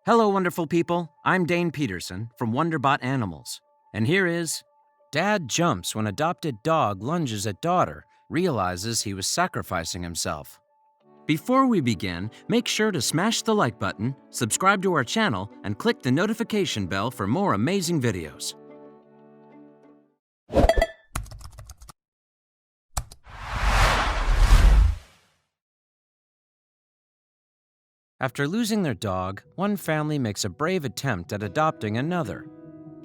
Hello, wonderful people. I'm Dane Peterson from Wonderbot Animals. And here is Dad jumps when adopted dog lunges at daughter, realizes he was sacrificing himself. Before we begin, make sure to smash the like button, subscribe to our channel, and click the notification bell for more amazing videos. After losing their dog, one family makes a brave attempt at adopting another.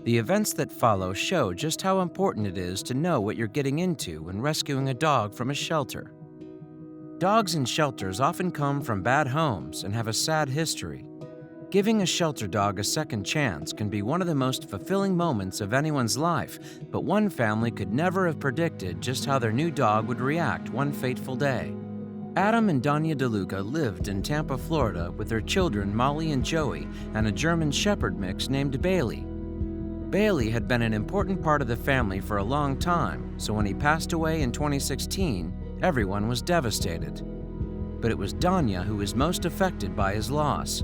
The events that follow show just how important it is to know what you're getting into when rescuing a dog from a shelter. Dogs in shelters often come from bad homes and have a sad history. Giving a shelter dog a second chance can be one of the most fulfilling moments of anyone's life, but one family could never have predicted just how their new dog would react one fateful day. Adam and Danya DeLuca lived in Tampa, Florida with their children Molly and Joey and a German Shepherd mix named Bailey. Bailey had been an important part of the family for a long time, so when he passed away in 2016, everyone was devastated. But it was Danya who was most affected by his loss.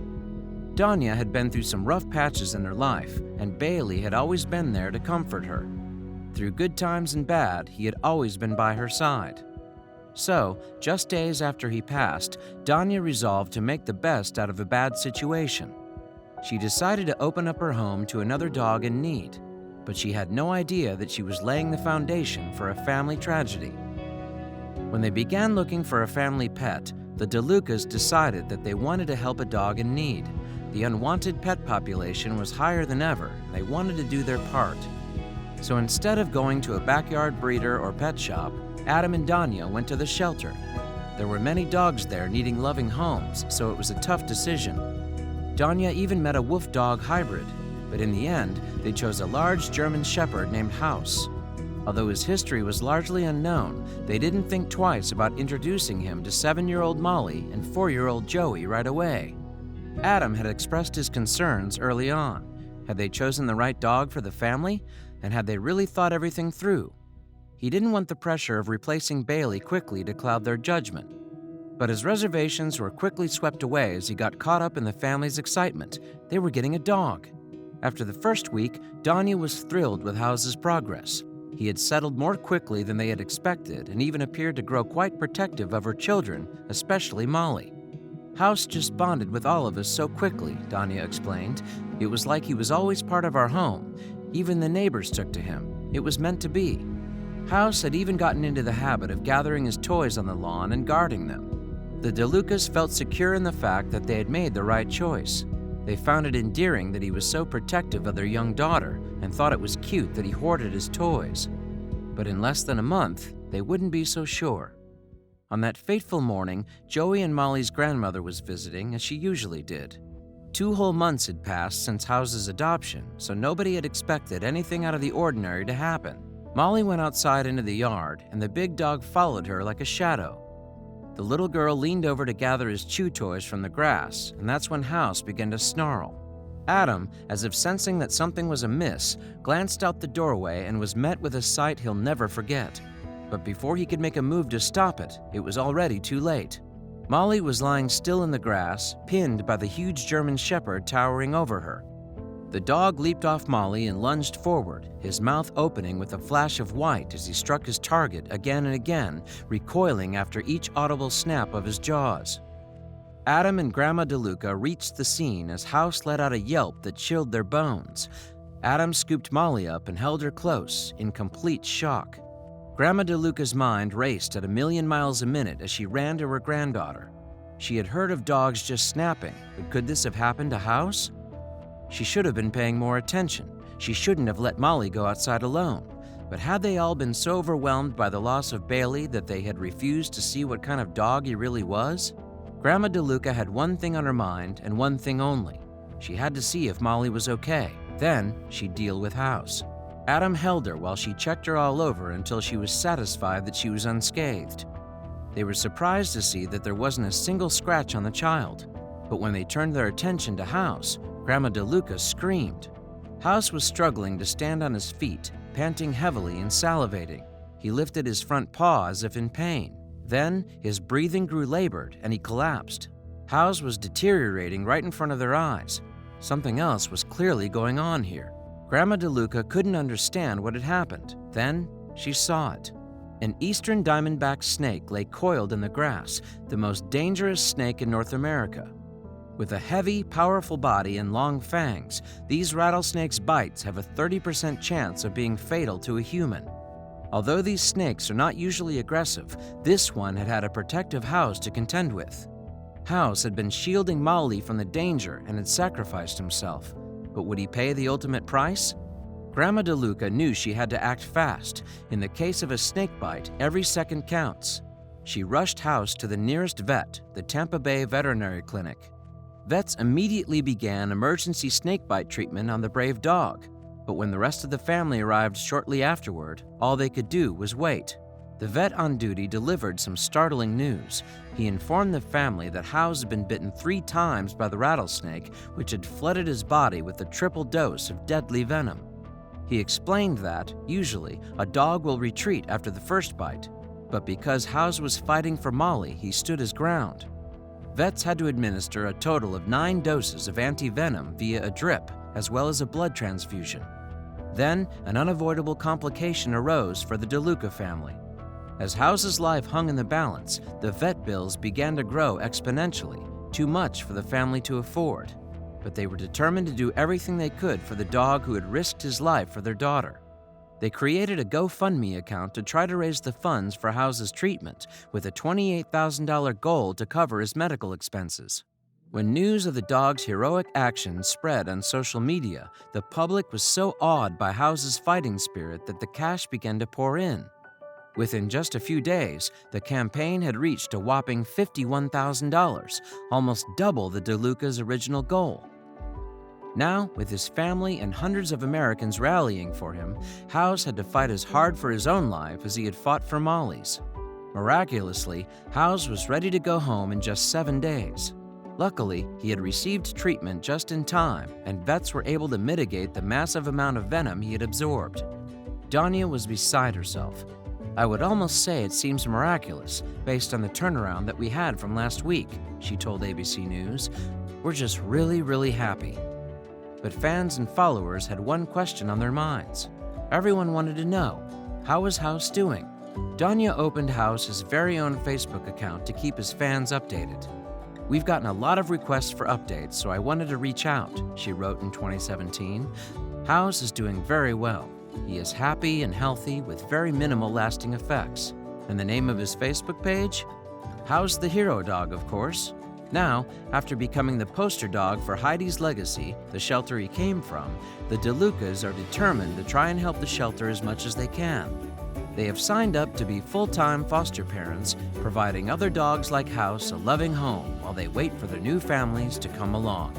Danya had been through some rough patches in her life, and Bailey had always been there to comfort her. Through good times and bad, he had always been by her side. So, just days after he passed, Danya resolved to make the best out of a bad situation. She decided to open up her home to another dog in need, but she had no idea that she was laying the foundation for a family tragedy. When they began looking for a family pet, the DeLucas decided that they wanted to help a dog in need. The unwanted pet population was higher than ever, and they wanted to do their part. So instead of going to a backyard breeder or pet shop, Adam and Danya went to the shelter. There were many dogs there needing loving homes, so it was a tough decision. Danya even met a wolf-dog hybrid, but in the end, they chose a large German Shepherd named House. Although his history was largely unknown, they didn't think twice about introducing him to 7-year-old Molly and 4-year-old Joey right away. Adam had expressed his concerns early on. Had they chosen the right dog for the family? And had they really thought everything through? He didn't want the pressure of replacing Bailey quickly to cloud their judgment. But his reservations were quickly swept away as he got caught up in the family's excitement. They were getting a dog. After the first week, Danya was thrilled with House's progress. He had settled more quickly than they had expected and even appeared to grow quite protective of her children, especially Molly. House just bonded with all of us so quickly, Danya explained. It was like he was always part of our home. Even the neighbors took to him. It was meant to be. House had even gotten into the habit of gathering his toys on the lawn and guarding them. The DeLucas felt secure in the fact that they had made the right choice. They found it endearing that he was so protective of their young daughter and thought it was cute that he hoarded his toys. But in less than a month, they wouldn't be so sure. On that fateful morning, Joey and Molly's grandmother was visiting, as she usually did. 2 whole months had passed since House's adoption, so nobody had expected anything out of the ordinary to happen. Molly went outside into the yard, and the big dog followed her like a shadow. The little girl leaned over to gather his chew toys from the grass, and that's when House began to snarl. Adam, as if sensing that something was amiss, glanced out the doorway and was met with a sight he'll never forget. But before he could make a move to stop it, it was already too late. Molly was lying still in the grass, pinned by the huge German Shepherd towering over her. The dog leaped off Molly and lunged forward, his mouth opening with a flash of white as he struck his target again and again, recoiling after each audible snap of his jaws. Adam and Grandma DeLuca reached the scene as House let out a yelp that chilled their bones. Adam scooped Molly up and held her close, in complete shock. Grandma DeLuca's mind raced at 1,000,000 miles a minute as she ran to her granddaughter. She had heard of dogs just snapping, but could this have happened to House? She should have been paying more attention. She shouldn't have let Molly go outside alone. But had they all been so overwhelmed by the loss of Bailey that they had refused to see what kind of dog he really was? Grandma DeLuca had one thing on her mind and one thing only. She had to see if Molly was okay. Then she'd deal with House. Adam held her while she checked her all over until she was satisfied that she was unscathed. They were surprised to see that there wasn't a single scratch on the child. But when they turned their attention to House, Grandma DeLuca screamed. House was struggling to stand on his feet, panting heavily and salivating. He lifted his front paw as if in pain. Then his breathing grew labored and he collapsed. House was deteriorating right in front of their eyes. Something else was clearly going on here. Grandma DeLuca couldn't understand what had happened. Then she saw it. An eastern diamondback snake lay coiled in the grass, the most dangerous snake in North America. With a heavy, powerful body and long fangs, these rattlesnakes' bites have a 30% chance of being fatal to a human. Although these snakes are not usually aggressive, this one had had a protective House to contend with. House had been shielding Molly from the danger and had sacrificed himself. But would he pay the ultimate price? Grandma DeLuca knew she had to act fast. In the case of a snake bite, every second counts. She rushed House to the nearest vet, the Tampa Bay Veterinary Clinic. Vets immediately began emergency snakebite treatment on the brave dog, but when the rest of the family arrived shortly afterward, all they could do was wait. The vet on duty delivered some startling news. He informed the family that House had been bitten 3 times by the rattlesnake, which had flooded his body with a triple dose of deadly venom. He explained that, usually, a dog will retreat after the first bite, but because House was fighting for Molly, he stood his ground. Vets had to administer a total of 9 doses of anti-venom via a drip, as well as a blood transfusion. Then, an unavoidable complication arose for the DeLuca family. As House's life hung in the balance, the vet bills began to grow exponentially, too much for the family to afford. But they were determined to do everything they could for the dog who had risked his life for their daughter. They created a GoFundMe account to try to raise the funds for House's treatment, with a $28,000 goal to cover his medical expenses. When news of the dog's heroic actions spread on social media, the public was so awed by House's fighting spirit that the cash began to pour in. Within just a few days, the campaign had reached a whopping $51,000, almost double the DeLuca's original goal. Now, with his family and hundreds of Americans rallying for him, House had to fight as hard for his own life as he had fought for Molly's. Miraculously, House was ready to go home in just 7 days. Luckily, he had received treatment just in time, and vets were able to mitigate the massive amount of venom he had absorbed. Danya was beside herself. "I would almost say it seems miraculous, based on the turnaround that we had from last week," she told ABC News. "We're just really happy." But fans and followers had one question on their minds. Everyone wanted to know, how was House doing? Danya opened House's very own Facebook account to keep his fans updated. "We've gotten a lot of requests for updates, so I wanted to reach out," she wrote in 2017. "House is doing very well. He is happy and healthy with very minimal lasting effects." And the name of his Facebook page? House the Hero Dog, of course. Now, after becoming the poster dog for Heidi's legacy, the shelter he came from, the DeLucas are determined to try and help the shelter as much as they can. They have signed up to be full-time foster parents, providing other dogs like House a loving home while they wait for their new families to come along.